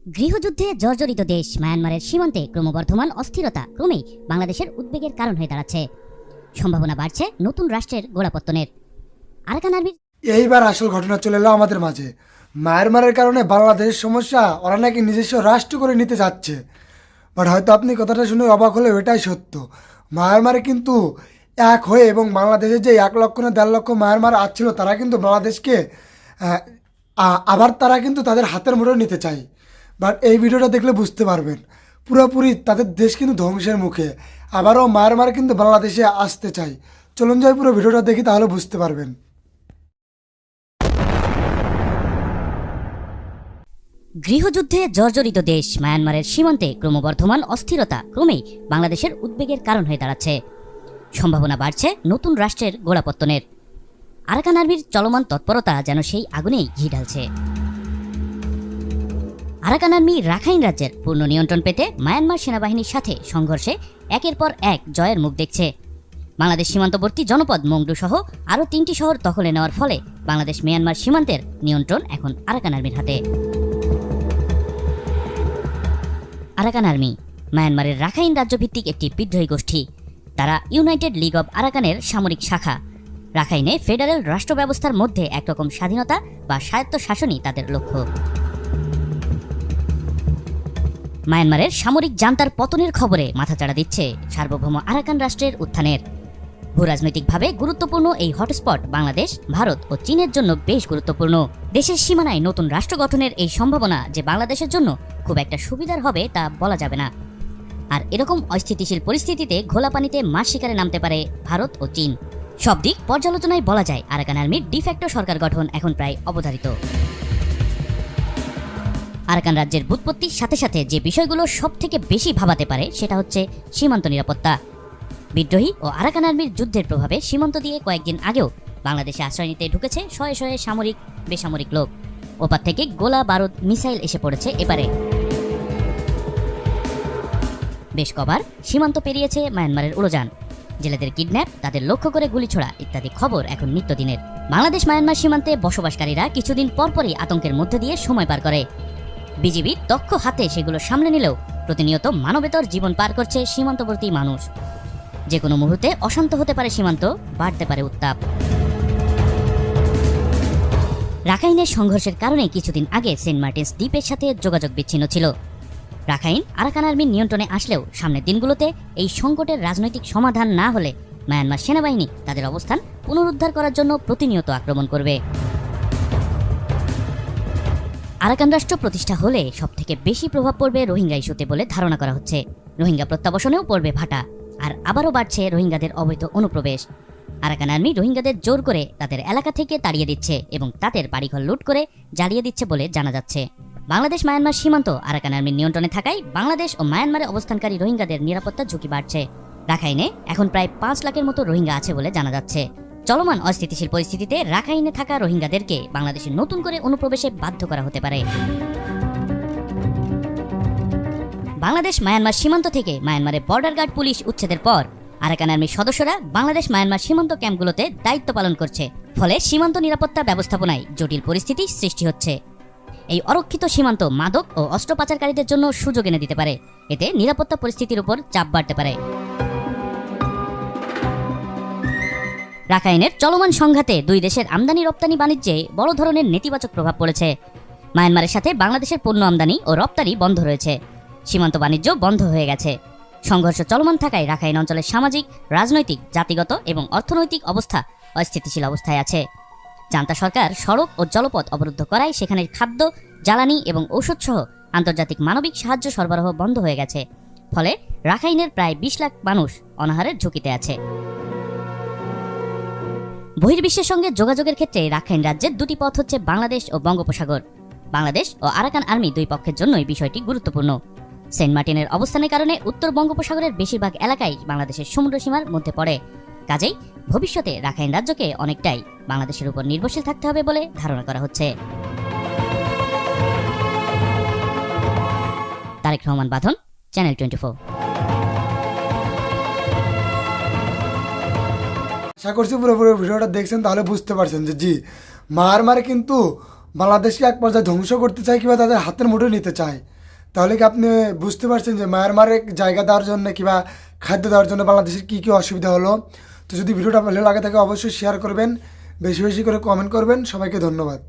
গৃহযুদ্ধে জর্জরিত দেশ মায়ানমারের সীমান্তে ক্রমবর্ধমান অস্থিরতা ক্রমেই বাংলাদেশের উদ্বেগের কারণ হয়ে দাঁড়াচ্ছে। সম্ভাবনা বাড়ছে নতুন রাষ্ট্রের গোড়াপত্তনের। আরাকান আর্মির এইবার আসল ঘটনা চলে এলো আমাদের মাঝে। মায়ানমারের কারণে বাংলাদেশের সমস্যা ওরা নাকি নিজস্ব রাষ্ট্র করে নিতে যাচ্ছে। বাট হয়তো আপনি কথাটা শুনে অবাক হলে এটাই সত্য। মায়ানমারে কিন্তু এক হয়ে এবং বাংলাদেশের যে 1 লক্ষ না 1.5 লক্ষ মায়ানমার আসছিল তারা কিন্তু বাংলাদেশকে আবার তারা কিন্তু তাদের হাতের মুঠোয় নিতে চায়। বাট এই ভিডিওটা দেখলে বুঝতে পারবেন পুরোপুরি তাদের দেশ কিন্তু ধ্বংসের মুখে। আবারও মায়ানমার কিন্তু বাংলাদেশে আসতে চায়। চলুন যাই পুরো ভিডিওটা দেখি, তাহলে বুঝতে পারবেন। গৃহযুদ্ধে জর্জরিত দেশ মায়ানমারের সীমান্তে ক্রমবর্ধমান অস্থিরতা ক্রমেই বাংলাদেশের উদ্বেগের কারণ হয়ে দাঁড়াচ্ছে। সম্ভাবনা বাড়ছে নতুন রাষ্ট্রের গোড়াপত্তনের। আরাকান আর্মির চলমান তৎপরতা যেন সেই আগুনেই ঘি ঢালছে। আরাকান আর্মি রাখাইন রাজ্যের পূর্ণ নিয়ন্ত্রণ পেতে মায়ানমার সেনাবাহিনীর সাথে সংঘর্ষে একের পর এক জয়ের মুখ দেখছে। বাংলাদেশ সীমান্তবর্তী জনপদ মংডু সহ আরও 3টি শহর দখলে নেওয়ার ফলে বাংলাদেশ মিয়ানমার সীমান্তের নিয়ন্ত্রণ এখন আরাকান আর্মির হাতে। আরাকান আর্মি মায়ানমারের রাখাইন রাজ্যভিত্তিক একটি বিদ্রোহী গোষ্ঠী। তারা ইউনাইটেড লিগ অব আরাকানের সামরিক শাখা। রাখাইনে ফেডারেল রাষ্ট্র ব্যবস্থার মধ্যে একরকম স্বাধীনতা বা স্বায়ত্তশাসনই তাদের লক্ষ্য। মায়ানমারের সামরিক জান্তার পতনের খবরে মাথাচাড়া দিচ্ছে সার্বভৌম আরাকান রাষ্ট্রের উত্থানের। ভূরাজনৈতিকভাবে গুরুত্বপূর্ণ এই হটস্পট বাংলাদেশ, ভারত ও চীনের জন্য বেশ গুরুত্বপূর্ণ। দেশের সীমানায় নতুন রাষ্ট্র গঠনের এই সম্ভাবনা যে বাংলাদেশের জন্য খুব একটা সুবিধার হবে তা বলা যাবে না। আর এরকম অস্থিতিশীল পরিস্থিতিতে ঘোলা পানিতে মাছ শিকারে নামতে পারে ভারত ও চীন। সব দিক পর্যালোচনায় বলা যায় আরাকান আর্মির ডিফ্যাক্টো সরকার গঠন এখন প্রায় অবধারিত। আরাকান রাজ্যের ব্যুৎপত্তির সাথে সাথে যে বিষয়গুলো সব থেকে বেশি ভাবাতে পারে সেটা হচ্ছে সীমান্ত নিরাপত্তা। বিদ্রোহী ও আরাকান আর্মির যুদ্ধের প্রভাবে সীমান্ত দিয়ে কয়েকদিন আগেও বাংলাদেশে আশ্রয় নিতে ঢুকেছে শয়ে শয়ে সামরিক বেসামরিক লোক। ওপার থেকে গোলা বারুদ মিসাইল এসে পড়েছে এপারে। বেশ কবার সীমান্ত পেরিয়েছে মায়ানমারের উড়োযান। জেলেদের কিডন্যাপ, তাদের লক্ষ্য করে গুলি ছোড়া ইত্যাদি খবর এখন নিত্যদিনের। বাংলাদেশ মায়ানমার সীমান্তে বসবাসকারীরা কিছুদিন পরপরই আতঙ্কের মধ্যে দিয়ে সময় পার করে। বিজিবি দক্ষ হাতে সেগুলো সামলে নিলেও প্রতিনিয়ত মানবেতর জীবন পার করছে সীমান্তবর্তী মানুষ। যে কোনো মুহূর্তে অশান্ত হতে পারে সীমান্ত, বাড়তে পারে উত্তাপ। রাখাইনের সংঘর্ষের কারণে কিছুদিন আগে সেন্ট মার্টিনস দ্বীপের সাথে যোগাযোগ বিচ্ছিন্ন ছিল। রাখাইন আরাকান আর্মির নিয়ন্ত্রণে আসলেও সামনের দিনগুলোতে এই সংকটের রাজনৈতিক সমাধান না হলে মায়ানমার সেনাবাহিনী তাদের অবস্থান পুনরুদ্ধার করার জন্য প্রতিনিয়ত আক্রমণ করবে। আরাকান রাষ্ট্র প্রতিষ্ঠা হলে সবথেকে বেশি প্রভাব পড়বে রোহিঙ্গা ইস্যুতে বলে ধারণা করা হচ্ছে। রোহিঙ্গা প্রত্যাবাসনেও পড়বে ভাটা। আর আবারও বাড়ছে রোহিঙ্গাদের অবৈধ অনুপ্রবেশ। আরাকান আর্মি রোহিঙ্গাদের জোর করে তাদের এলাকা থেকে তাড়িয়ে দিচ্ছে এবং তাদের বাড়িঘর লুট করে জ্বালিয়ে দিচ্ছে বলে জানা যাচ্ছে। বাংলাদেশ মায়ানমার সীমান্ত আরাকান আর্মির নিয়ন্ত্রণে থাকায় বাংলাদেশ ও মায়ানমারে অবস্থানকারী রোহিঙ্গাদের নিরাপত্তার ঝুঁকি বাড়ছে। রাখাইনে এখন প্রায় 5 লাখের মতো রোহিঙ্গা আছে বলে জানা যাচ্ছে। চলমান অস্থিতিশীল পরিস্থিতিতে রাখাইনে থাকা রোহিঙ্গাদেরকে বাংলাদেশে নতুন করে অনুপ্রবেশে বাধ্য করা হতে পারে। বাংলাদেশ মায়ানমার সীমান্ত থেকে মায়ানমারে বর্ডার গার্ড পুলিশ উচ্ছেদের পর আরাকান আর্মির সদস্যরা বাংলাদেশ মায়ানমার সীমান্ত ক্যাম্পগুলোতে দায়িত্ব পালন করছে। ফলে সীমান্ত নিরাপত্তা ব্যবস্থাপনায় জটিল পরিস্থিতি সৃষ্টি হচ্ছে। এই অরক্ষিত সীমান্ত মাদক ও অস্ত্র পাচারকারীদের জন্য সুযোগ এনে দিতে পারে। এতে নিরাপত্তা পরিস্থিতির উপর চাপ বাড়তে পারে। রাখাইনের চলমান সংঘাতে দুই দেশের আমদানি রপ্তানি বাণিজ্যে বড় ধরনের নেতিবাচক প্রভাব পড়েছে। মায়ানমারের সাথে বাংলাদেশের পণ্য আমদানি ও রপ্তানি বন্ধ রয়েছে। সীমান্ত বাণিজ্য বন্ধ হয়ে গেছে। সংঘর্ষ চলমান থাকায় রাখাইন অঞ্চলের সামাজিক, রাজনৈতিক, জাতিগত এবং অর্থনৈতিক অবস্থা অস্থিতিশীল অবস্থায় আছে। জান্তা সরকার সড়ক ও জলপথ অবরুদ্ধ করায় সেখানের খাদ্য, জ্বালানি এবং ঔষধসহ আন্তর্জাতিক মানবিক সাহায্য সরবরাহ বন্ধ হয়ে গেছে। ফলে রাখাইনের প্রায় 20 লাখ মানুষ অনাহারের ঝুঁকিতে আছে। বহির্বিশ্বের সঙ্গে যোগাযোগের ক্ষেত্রে রাখাইন রাজ্যের 2টি পথ হচ্ছে বাংলাদেশ ও বঙ্গোপসাগর। বাংলাদেশ ও আরাকান আর্মি দুই পক্ষের জন্যই বিষয়টি গুরুত্বপূর্ণ। সেন্ট মার্টিনের অবস্থানের কারণে উত্তর বঙ্গোপসাগরের বেশিরভাগ এলাকাই বাংলাদেশের সমুদ্র সীমার মধ্যে পড়ে। কাজেই ভবিষ্যতে রাখাইন রাজ্যকে অনেকটাই বাংলাদেশের উপর নির্ভরশীল থাকতে হবে বলে ধারণা করা হচ্ছে। তারেক রহমান বাঁধন, চ্যানেল 24। আশা করছি পুরোপুরি ভিডিওটা দেখছেন, তাহলে বুঝতে পারছেন যে জি মায়ানমারে কিন্তু বাংলাদেশকে এক পর্যায়ে ধ্বংস করতে চায় কিংবা তাদের হাতের মুঠোয় নিতে চায়। তাহলে কি আপনি বুঝতে পারছেন যে মায়ানমারে জায়গা দেওয়ার জন্য কিংবা খাদ্য দেওয়ার জন্য বাংলাদেশের কী কী অসুবিধা হলো। তো যদি ভিডিওটা ভালো লাগে থাকে অবশ্যই শেয়ার করবেন, বেশি বেশি করে কমেন্ট করবেন। সবাইকে ধন্যবাদ।